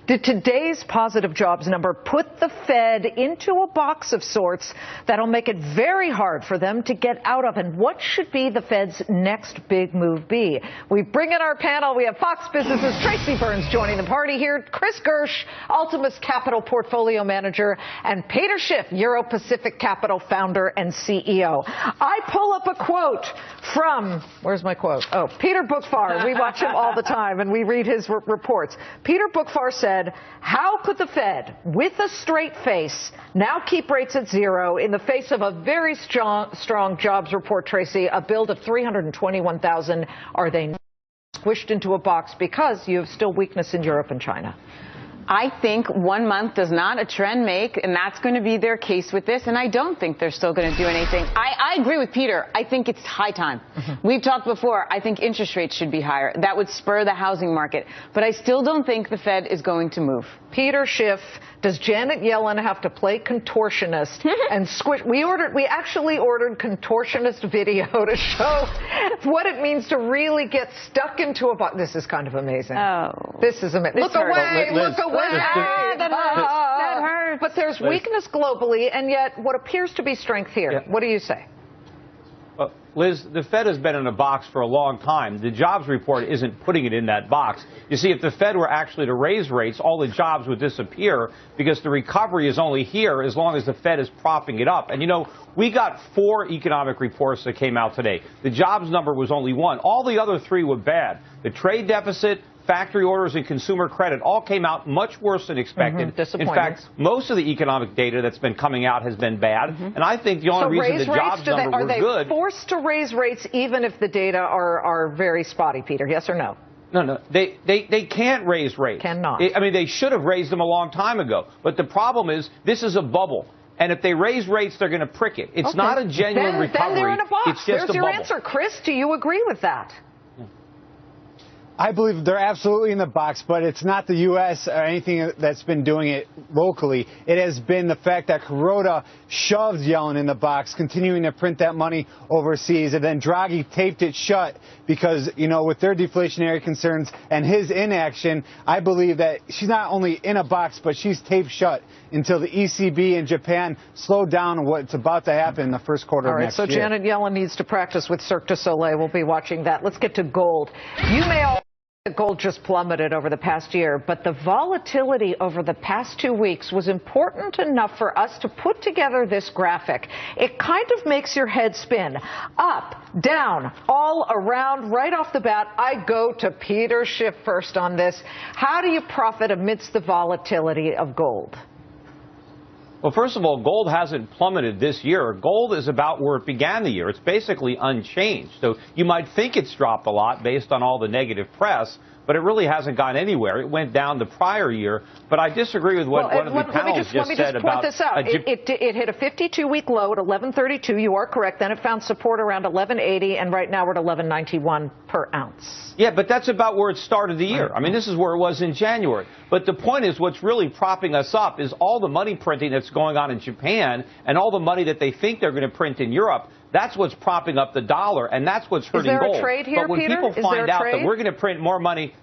Did today's positive jobs number put the Fed into a box of sorts that'll make it very hard for them to get out of? And what should be the Fed's next big move be? We bring in our panel. We have Fox Business's Tracy Burns joining the party here, Chris Gersh, Altimus Capital Portfolio Manager, and Peter Schiff, Euro Pacific Capital Founder and CEO. I pull up a quote from, where's my quote? Oh, Peter Bookfar. We watch him all the time and we read his reports. Peter Bookfar said, how could the Fed, with a straight face, now keep rates at zero in the face of a very strong jobs report, Tracy, a build of 321,000? Are they squished into a box because you have still weakness in Europe and China? I think 1 month does not a trend make, and that's going to be their case with this, and I don't think they're still going to do anything. I agree with Peter. I think it's high time. We've talked before. I think interest rates should be higher. That would spur the housing market. But I still don't think the Fed is going to move. Peter Schiff, does Janet Yellen have to play contortionist and squish? We actually ordered contortionist video to show what it means to really get stuck into a box. This is kind of amazing. Oh. This is amazing. Look away, look away. That hurts. But there's weakness globally, and yet what appears to be strength here. Yeah. What do you say? Liz, the Fed has been in a box for a long time. The jobs report isn't putting it in that box. You see, if the Fed were actually to raise rates, all the jobs would disappear because the recovery is only here as long as the Fed is propping it up. And, you know, we got 4 economic reports that came out today. The jobs number was only 1. All the other 3 were bad. The trade deficit, factory orders, and consumer credit all came out much worse than expected. In fact, most of the economic data that's been coming out has been bad. And I think the only reason the jobs number were good... Are they forced to raise rates even if the data are very spotty, Peter? Yes or no? No. They can't raise rates. Cannot. I mean, they should have raised them a long time ago. But the problem is this is a bubble. And if they raise rates, they're going to prick it. It's not a genuine recovery. Then they're in a box. It's just There's your bubble. answer, Chris. Do you agree with that? I believe they're absolutely in the box, but it's not the U.S. or anything that's been doing it locally. It has been the fact that Kuroda shoved Yellen in the box, continuing to print that money overseas, and then Draghi taped it shut because, you know, with their deflationary concerns and his inaction, I believe that she's not only in a box, but she's taped shut until the ECB and Japan slow down what's about to happen in the first quarter of next year. All right, so Janet Yellen needs to practice with Cirque du Soleil. We'll be watching that. Let's get to gold. You may all gold just plummeted over the past year, but the volatility over the past 2 weeks was important enough for us to put together this graphic. It kind of makes your head spin. Up, down, all around, right off the bat. I go to Peter Schiff first on this. How do you profit amidst the volatility of gold? Well, first of all, gold hasn't plummeted this year. Gold is about where it began the year. It's basically unchanged. So you might think it's dropped a lot based on all the negative press, but it really hasn't gone anywhere. It went down the prior year. But I disagree with what one of the panelists just said about... Let me just point this out. It hit a 52-week low at 1132. You are correct. Then it found support around 1180, and right now we're at 1191 per ounce. Yeah, but that's about where it started the year. I mean, this is where it was in January. But the point is, what's really propping us up is all the money printing that's going on in Japan and all the money that they think they're going to print in Europe. That's what's propping up the dollar, and that's what's hurting gold. Is there a trade here, But when Peter? people find out that we're going to print more money...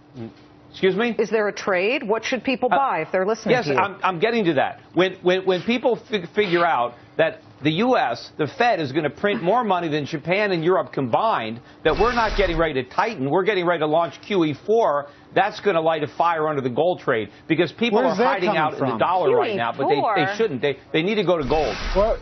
Excuse me? Is there a trade? What should people buy if they're listening to you? Yes, I'm getting to that. When people figure out that the U.S., the Fed, is going to print more money than Japan and Europe combined, that we're not getting ready to tighten, we're getting ready to launch QE4, that's going to light a fire under the gold trade because people are hiding out in the dollar right now, but they shouldn't. They need to go to gold. Well,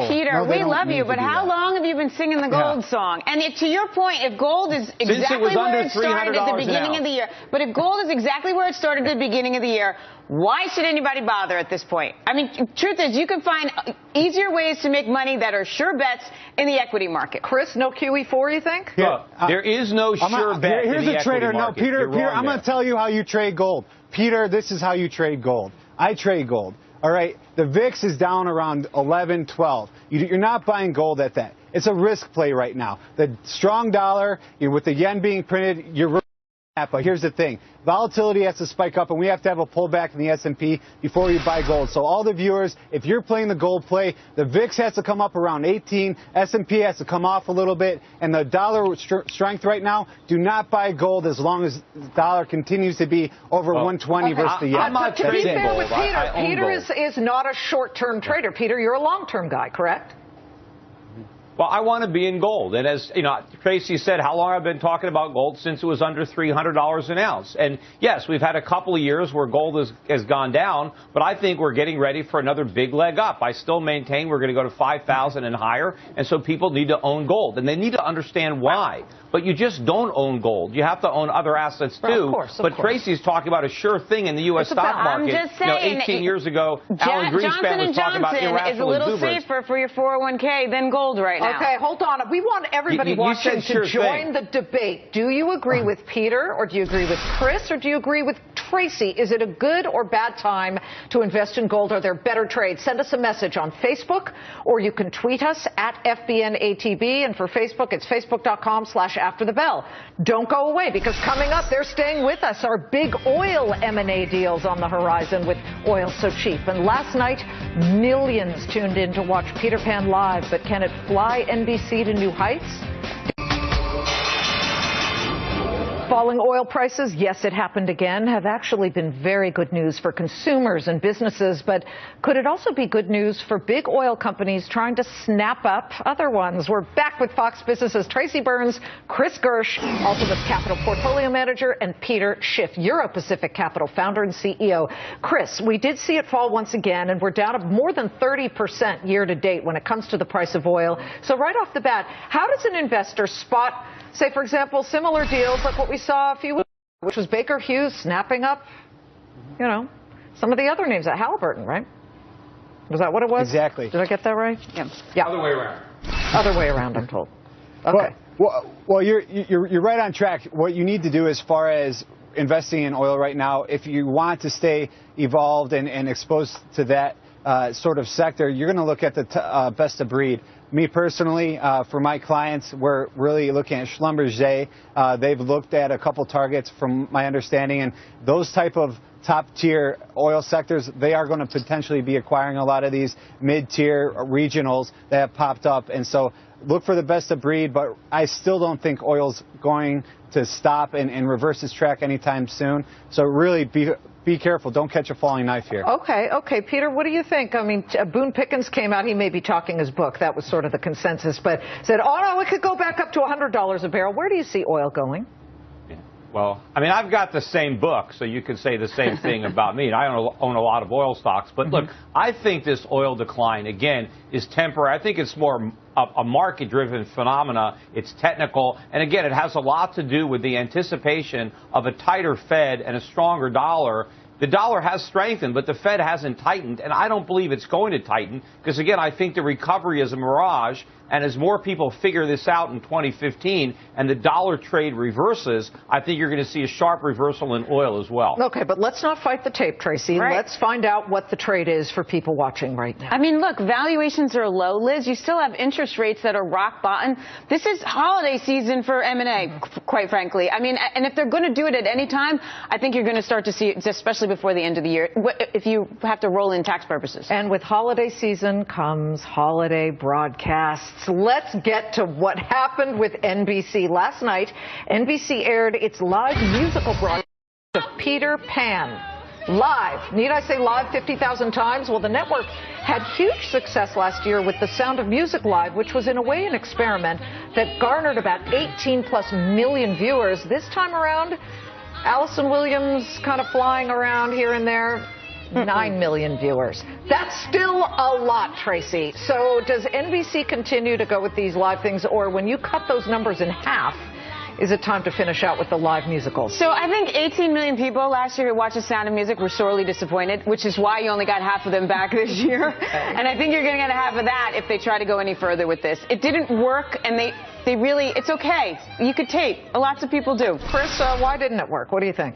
Peter, we love you, but how long have you been singing the gold song? And to your point, if gold is exactly where it started at the beginning of the year, but if gold is exactly where it started at the beginning of the year, why should anybody bother at this point? I mean, truth is, you can find easier ways to make money that are sure bets in the equity market. Chris, no QE4, you think? Yeah, there is no sure bet in the equity market. Here's a trader. No, Peter, I'm going to tell you how you trade gold. Peter, this is how you trade gold. I trade gold. All right, the VIX is down around 11, 12. You're not buying gold at that. It's a risk play right now. The strong dollar, with the yen being printed, you're But here's the thing. Volatility has to spike up, and we have to have a pullback in the S&P before we buy gold. So all the viewers, if you're playing the gold play, the VIX has to come up around 18, S&P has to come off a little bit, and the dollar strength right now, do not buy gold as long as the dollar continues to be over 120 versus the yen. I'm not to be fair with Peter, Peter is not a short-term trader. Peter, you're a long-term guy, correct? Well, I want to be in gold. And as you know, Tracy said, how long I've been talking about gold since it was under $300 an ounce. And yes, we've had a couple of years where gold has gone down, but I think we're getting ready for another big leg up. I still maintain we're going to go to 5,000 and higher. And so people need to own gold, and they need to understand why. But you just don't own gold. You have to own other assets too. Well, of course. Tracy's talking about a sure thing in the U.S. stock market. I'm just saying, 18 years ago, Alan Greenspan was talking about irrational is a little exuberance. safer for your 401k than gold right now. Okay, hold on. We want everybody watching to join the debate. Do you agree with Peter, or do you agree with Chris, or do you agree with Tracy? Is it a good or bad time to invest in gold? Are there better trades? Send us a message on Facebook, or you can tweet us at FBNATB. And for Facebook, it's facebook.com/afterthebell. Don't go away, because coming up, they're staying with us. Our big oil M&A deals on the horizon with oil so cheap. And last night, millions tuned in to watch Peter Pan live. But can it fly NBC to new heights? Falling oil prices, yes, it happened again, have actually been very good news for consumers and businesses. But could it also be good news for big oil companies trying to snap up other ones? We're back with Fox Business's Tracy Burns, Chris Gersh, Ultimate Capital Portfolio Manager, and Peter Schiff, Euro Pacific Capital founder and CEO. Chris, we did see it fall once again, and we're down to more than 30% year to date when it comes to the price of oil. So right off the bat, how does an investor spot, say, for example, similar deals like what we saw a few weeks ago, which was Baker Hughes snapping up, some of the other names, at Halliburton, right? Was that what it was? Exactly. Did I get that right? Yeah. Other way around. Other way around, I'm told. Okay. Well, you're right on track. What you need to do as far as investing in oil right now, if you want to stay evolved and exposed to that sort of sector, you're going to look at the best of breed. Me personally, for my clients, we're really looking at Schlumberger. They've looked at a couple targets from my understanding, and those type of top-tier oil sectors, they are going to potentially be acquiring a lot of these mid-tier regionals that have popped up. And so look for the best of breed, but I still don't think oil's going to stop and reverse its track anytime soon. So really be careful. Don't catch a falling knife here. Okay, Peter, what do you think? I mean, Boone Pickens came out. He may be talking his book. That was sort of the consensus, but said, oh, no, it could go back up to $100 a barrel. Where do you see oil going? Well, I mean, I've got the same book, so you could say the same thing about me. And I own a lot of oil stocks. But look, I think this oil decline, again, is temporary. I think it's more a market-driven phenomena. It's technical. And again, it has a lot to do with the anticipation of a tighter Fed and a stronger dollar. The dollar has strengthened, but the Fed hasn't tightened, and I don't believe it's going to tighten because, again, I think the recovery is a mirage, and as more people figure this out in 2015 and the dollar trade reverses, I think you're going to see a sharp reversal in oil as well. Okay, but let's not fight the tape, Tracy. Right. Let's find out what the trade is for people watching right now. I mean, look, valuations are low, Liz. You still have interest rates that are rock bottom. This is holiday season for M&A, quite frankly. I mean, and if they're going to do it at any time, I think you're going to start to see it, especially before the end of the year, if you have to roll in tax purposes. And with holiday season comes holiday broadcasts. Let's get to what happened with NBC. Last night, NBC aired its live musical broadcast of Peter Pan. Live. Need I say live 50,000 times? Well, the network had huge success last year with The Sound of Music Live, which was in a way an experiment that garnered about 18+ million viewers. This time around, Allison Williams kind of flying around here and there, 9 million viewers. That's still a lot, Tracy. So does NBC continue to go with these live things, or when you cut those numbers in half, is it time to finish out with the live musicals? So I think 18 million people last year who watched The Sound of Music were sorely disappointed, which is why you only got half of them back this year. And I think you're going to get half of that if they try to go any further with this. It didn't work, and they really, it's okay. You could tape. Lots of people do. Chris, why didn't it work? What do you think?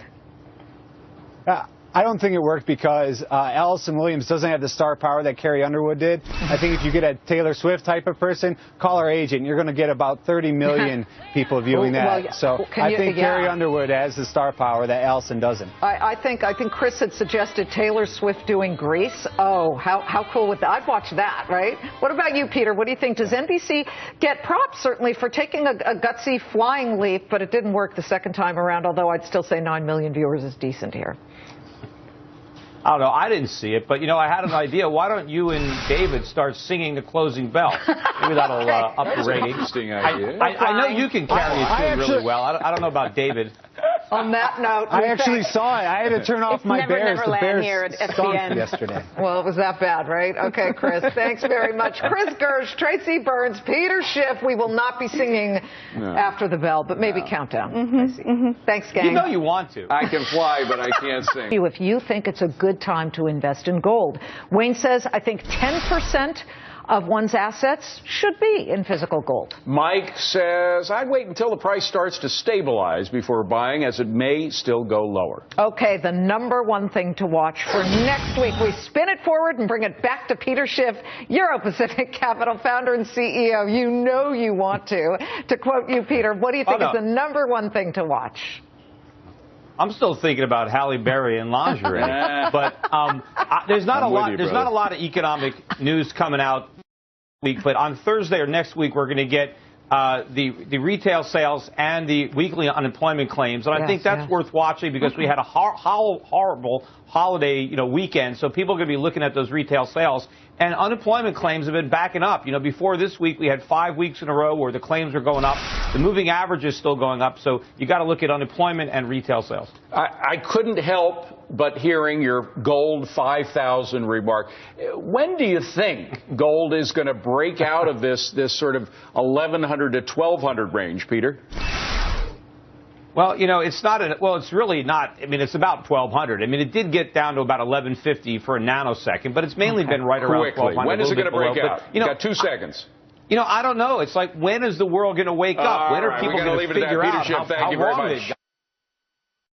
I don't think it worked because Allison Williams doesn't have the star power that Carrie Underwood did. I think if you get a Taylor Swift type of person, call her agent. You're going to get about 30 million people viewing that. Well, so I think Carrie Underwood has the star power that Allison doesn't. I think Chris had suggested Taylor Swift doing Grease. Oh, how cool would that? I'd watch that, right? What about you, Peter? What do you think? Does NBC get props, certainly, for taking a gutsy flying leap, but it didn't work the second time around, although I'd still say 9 million viewers is decent here. I don't know. I didn't see it, but, I had an idea. Why don't you and David start singing the closing bell? Maybe that'll up the rating. Interesting idea. I know you can carry a tune really well. I don't know about David. On that note, I actually saw it. I had to turn off my Bears. The Bears here at stunk FBN. yesterday. Well, it was that bad, right? Okay, Chris. Thanks very much. Chris Gersh, Tracy Burns, Peter Schiff. We will not be singing after the bell, but maybe countdown. Thanks, gang. You know you want to. I can fly, but I can't sing. If you think it's a good time to invest in gold, Wayne says, I think 10% of one's assets should be in physical gold. Mike says, I'd wait until the price starts to stabilize before buying, as it may still go lower. Okay, the number one thing to watch for next week. We spin it forward and bring it back to Peter Schiff, Euro Pacific Capital founder and CEO. You know you want to. To quote you, Peter, what do you think is the number one thing to watch? I'm still thinking about Halle Berry and lingerie, but there's not a lot of economic news coming out this week. But on Thursday or next week, we're going to get the retail sales and the weekly unemployment claims, and I think that's worth watching because we had a horrible holiday weekend, so people are going to be looking at those retail sales. And unemployment claims have been backing up. Before this week, we had 5 weeks in a row where the claims were going up. The moving average is still going up. So you got to look at unemployment and retail sales. I couldn't help but hearing your gold 5,000 remark. When do you think gold is going to break out of this sort of 1,100 to 1,200 range, Peter? Well, it's really not. I mean, it's about 1,200. I mean, it did get down to about 1,150 for a nanosecond, but it's mainly been right around 1,200. When is it going to break out? You got 2 seconds. I don't know. It's like, when is the world going to wake up? When are people going to figure out how wrong they've got?